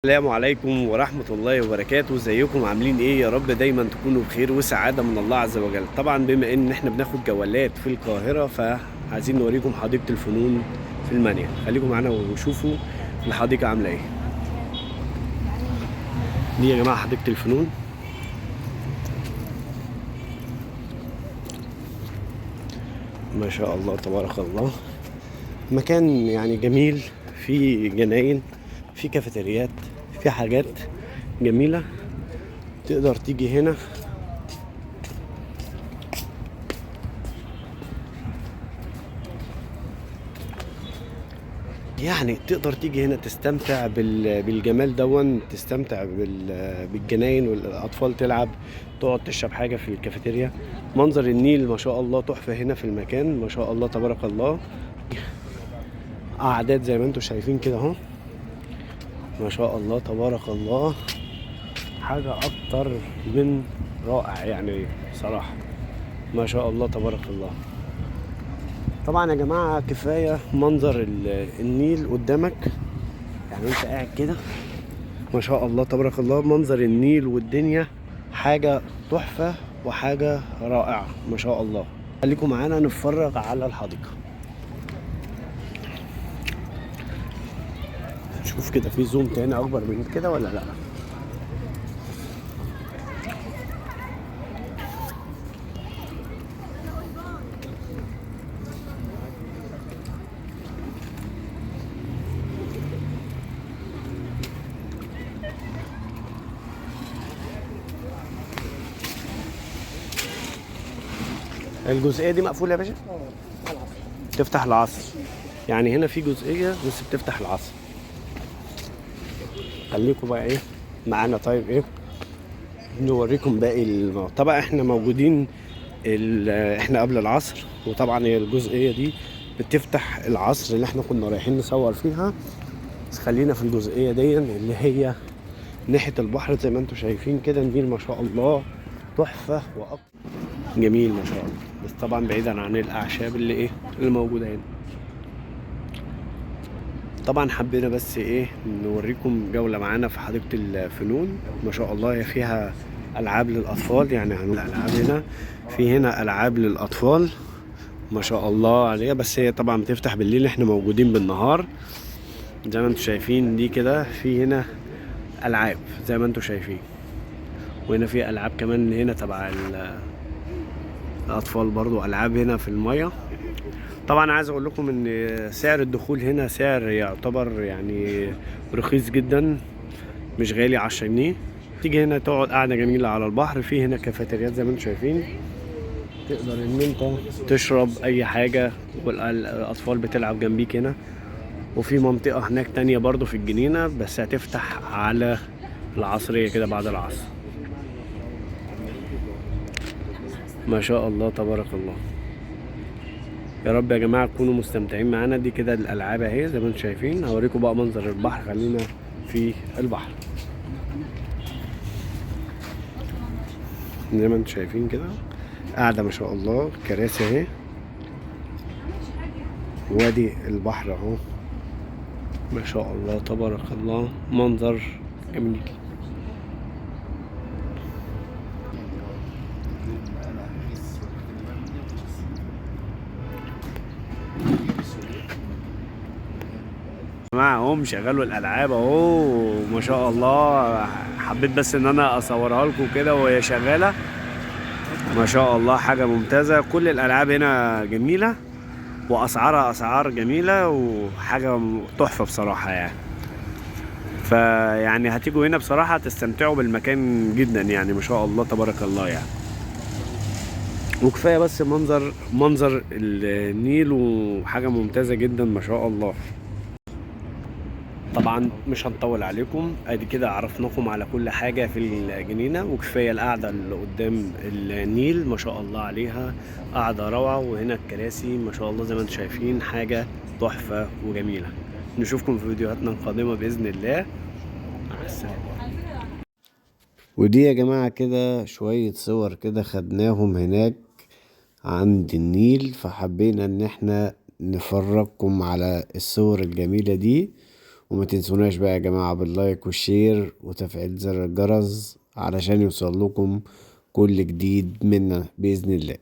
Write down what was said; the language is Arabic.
السلام عليكم ورحمة الله وبركاته. ازيكم عاملين ايه؟ يا رب دايما تكونوا بخير وسعادة من الله عز وجل. طبعا بما ان احنا بناخد جولات في القاهرة فعايزين نوريكم حديقة الفنون في المنيا. خليكم معانا وشوفوا الحديقة عاملة ايه. دي يا جماعة حديقة الفنون. ما شاء الله تبارك الله. مكان يعني جميل، في جناين، في كافيتريات، في حاجات جميلة. تقدر تيجي هنا يعني تقدر تيجي هنا تستمتع بالجمال دون، تستمتع بالجناين والاطفال تلعب، تقعد تشرب حاجه في الكافيتيريا. منظر النيل ما شاء الله تحفه هنا في المكان، ما شاء الله تبارك الله. قعدات زي ما انتم شايفين كده اهو، ما شاء الله تبارك الله. حاجه اكتر من رائع يعني صراحه، ما شاء الله تبارك الله. طبعا يا جماعه كفايه منظر النيل قدامك، يعني انت قاعد كده ما شاء الله تبارك الله. منظر النيل والدنيا حاجة تحفة وحاجة رائعة ما شاء الله. خليكم معانا نتفرج على الحديقة، نشوف كده في زوم تاني اكبر من كده ولا لا. الجزئية دي مقفولة يا باشا؟ تفتح العصر، يعني هنا في جزئية بس بتفتح العصر. خليكم بقى ايه معانا. طيب ايه، نوريكم باقي طبعا احنا موجودين احنا قبل العصر، وطبعا هي الجزئية دي بتفتح العصر اللي احنا كنا رايحين نصور فيها. بس خلينا في الجزئية دي اللي هي ناحية البحر. زي ما انتم شايفين كده النيل ما شاء الله تحفة جميل ما شاء الله. بس طبعا بعيدا عن الأعشاب اللي موجودة هنا. طبعا حبينا بس نوريكم جولة معانا في حديقة الفنون. ما شاء الله هي فيها ألعاب للأطفال، يعني الألعاب هنا، في هنا ألعاب للأطفال ما شاء الله عليها. بس هي طبعا بتفتح بالليل، احنا موجودين بالنهار زي ما انتم شايفين. دي كده في هنا ألعاب زي ما انتم شايفين، وهنا في ألعاب كمان هنا تبع الأطفال، برضو ألعاب هنا في المية. طبعا عايز اقول لكم ان سعر الدخول هنا سعر يعتبر يعني رخيص جدا، مش غالي، 10 جنيه. تيجي هنا تقعد قاعدة جميلة على البحر. في هنا كافيتريات زي ما انتم شايفين، تقدر ان انت تشرب اي حاجة والاطفال بتلعب جنبيك هنا. وفي منطقة هناك تانية برضو في الجنينة، بس هتفتح على العصرية كده بعد العصر. ما شاء الله تبارك الله. يا رب يا جماعة تكونوا مستمتعين معانا. دي كده الألعاب اهي زي ما انتم شايفين. هوريكم بقى منظر البحر، خلينا في البحر زي ما انتم شايفين كده. قاعدة ما شاء الله، كراسي اهي، وادي البحر اهو ما شاء الله تبارك الله. منظر جميل. جماعة هم شغلوا الألعاب اهو ما شاء الله. حبيت بس ان انا اصورها لكم كده وهي شغالة. ما شاء الله حاجة ممتازة. كل الألعاب هنا جميلة، وأسعارها أسعار جميلة، وحاجة تحفة بصراحة يعني. فيعني هتيجوا هنا بصراحة تستمتعوا بالمكان جدا، يعني ما شاء الله تبارك الله يعني. وكفاية بس منظر النيل، وحاجة ممتازة جدا ما شاء الله. طبعا مش هنطول عليكم، ادي كده عرفناكم على كل حاجة في الجنينة. وكفاية القعدة اللي قدام النيل ما شاء الله عليها، قعدة روعة. وهنا الكراسي ما شاء الله زي ما انتم شايفين، حاجة تحفة وجميلة. نشوفكم في فيديوهاتنا القادمة بإذن الله. مع السلامة. ودي يا جماعة كده شوية صور كده خدناهم هناك عند النيل، فحبينا ان احنا نفرجكم على الصور الجميلة دي وما تنسوناش بقى يا جماعة باللايك والشير وتفعيل زر الجرس علشان يوصل لكم كل جديد منا بإذن الله.